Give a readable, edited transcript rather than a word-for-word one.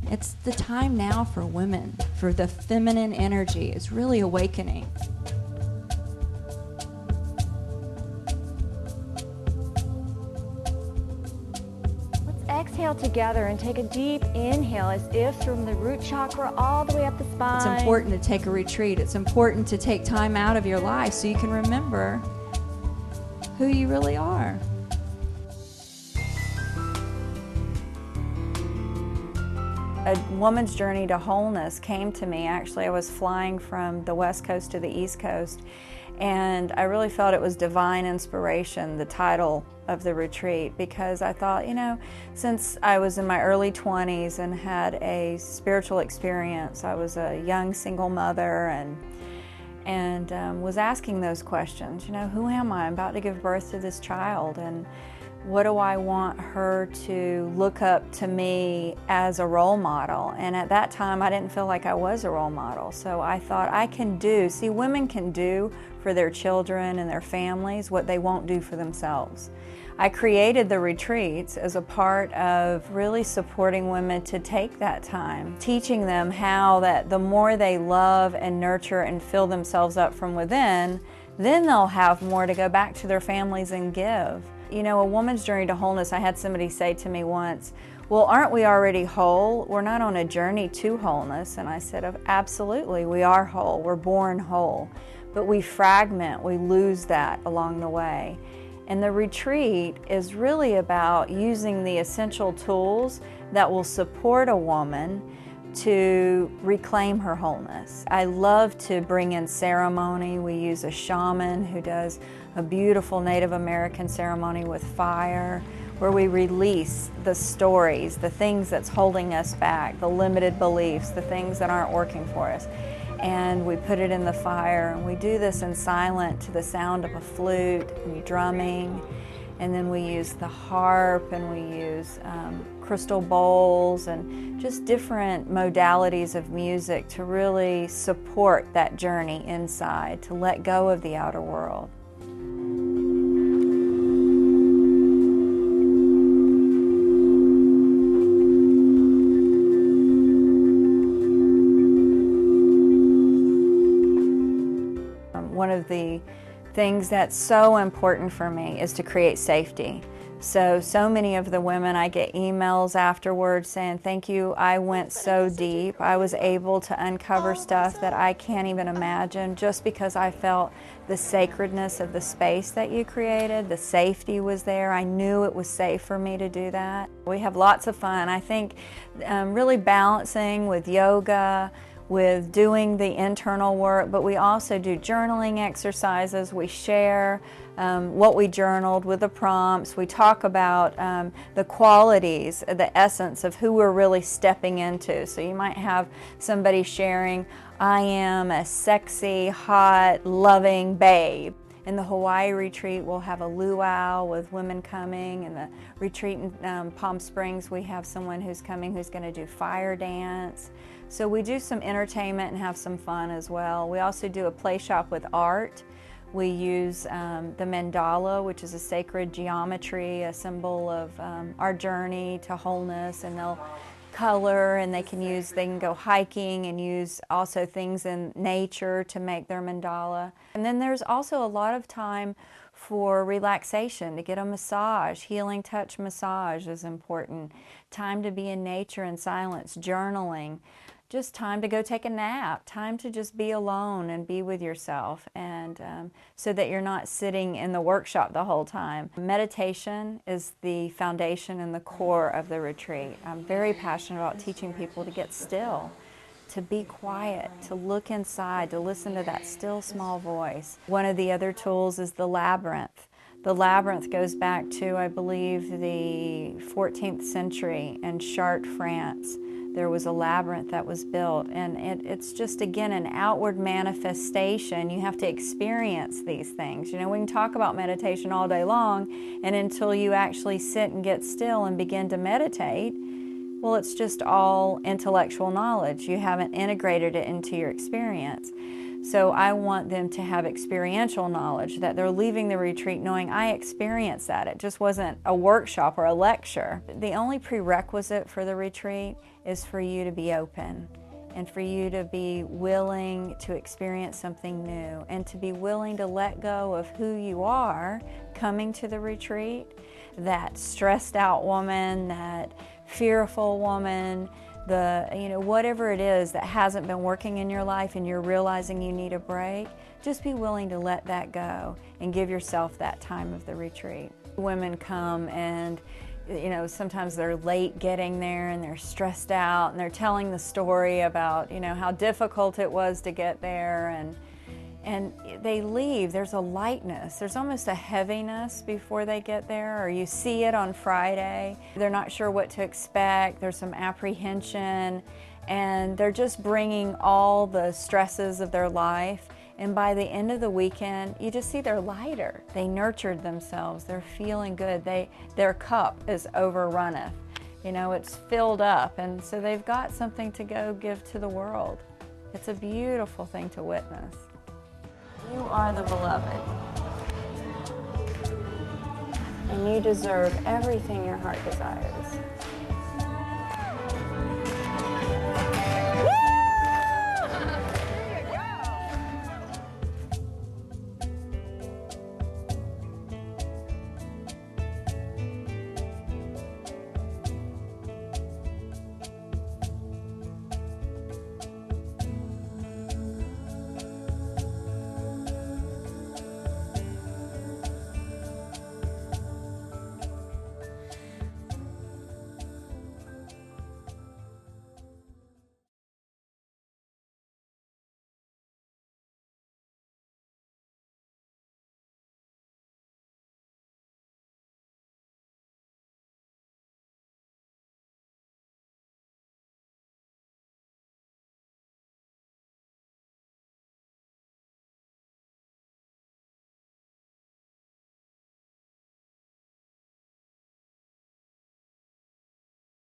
It's the time now for women, for the feminine energy is really awakening. Exhale together and take a deep inhale as if from the root chakra all the way up the spine. It's important to take a retreat. It's important to take time out of your life so you can remember who you really are. A woman's journey to wholeness came to me. Actually, I was flying from the West Coast to the East Coast, and I really felt it was divine inspiration, the title of the retreat, because I thought, you know, since I was in my early 20s and had a spiritual experience, I was a young single mother and was asking those questions. You know, who am I? I'm about to give birth to this child, and what do I want her to look up to me as a role model? And at that time, I didn't feel like I was a role model. So I thought I can do, see, women can do for their children and their families what they won't do for themselves. I created the retreats as a part of really supporting women to take that time, teaching them how that the more they love and nurture and fill themselves up from within, then they'll have more to go back to their families and give. You know, a woman's journey to wholeness, I had somebody say to me once, well, aren't we already whole? We're not on a journey to wholeness. And I said, absolutely, we are whole. We're born whole. But we fragment, we lose that along the way. And the retreat is really about using the essential tools that will support a woman to reclaim her wholeness. I love to bring in ceremony. We use a shaman who does a beautiful Native American ceremony with fire, where we release the stories, the things that's holding us back, the limited beliefs, the things that aren't working for us. And we put it in the fire, and we do this in silent to the sound of a flute and drumming. And then we use the harp, and we use crystal bowls and just different modalities of music to really support that journey inside, to let go of the outer world. One of the things that's so important for me is to create safety. So many of the women, I get emails afterwards saying, thank you, I went so deep. I was able to uncover stuff that I can't even imagine just because I felt the sacredness of the space that you created. The safety was there. I knew it was safe for me to do that. We have lots of fun. I think really balancing with yoga, with doing the internal work, but we also do journaling exercises. We share what we journaled with the prompts. We talk about the qualities, the essence of who we're really stepping into. So you might have somebody sharing, I am a sexy, hot, loving babe. In the Hawaii retreat, we'll have a luau with women coming. In the retreat in Palm Springs, we have someone who's coming who's going to do fire dance. So we do some entertainment and have some fun as well. We also do a play shop with art. We use the mandala, which is a sacred geometry, a symbol of our journey to wholeness, and they'll color, and they can go hiking and use also things in nature to make their mandala. And then there's also a lot of time for relaxation, to get a massage. Healing touch massage is important. Time to be in nature and silence, journaling. Just time to go take a nap, time to just be alone and be with yourself, and so that you're not sitting in the workshop the whole time. Meditation is the foundation and the core of the retreat. I'm very passionate about teaching people to get still, to be quiet, to look inside, to listen to that still small voice. One of the other tools is the labyrinth. The labyrinth goes back to, I believe, the 14th century in Chartres, France. There was a labyrinth that was built, and it's just, again, an outward manifestation. You have to experience these things. You know, we can talk about meditation all day long, and until you actually sit and get still and begin to meditate, well, it's just all intellectual knowledge. You haven't integrated it into your experience. So I want them to have experiential knowledge, that they're leaving the retreat knowing I experienced that. It just wasn't a workshop or a lecture. The only prerequisite for the retreat is for you to be open and for you to be willing to experience something new and to be willing to let go of who you are coming to the retreat, that stressed out woman, that fearful woman, whatever it is that hasn't been working in your life and you're realizing you need a break, just be willing to let that go and give yourself that time of the retreat. Women come and sometimes they're late getting there and they're stressed out and they're telling the story about, how difficult it was to get there, and they leave. There's a lightness. There's almost a heaviness before they get there, or you see it on Friday. They're not sure what to expect. There's some apprehension, and they're just bringing all the stresses of their life. And by the end of the weekend, you just see they're lighter. They nurtured themselves. They're feeling good. Their cup is overrunneth. It's filled up, and so they've got something to go give to the world. It's a beautiful thing to witness. You are the beloved, and you deserve everything your heart desires.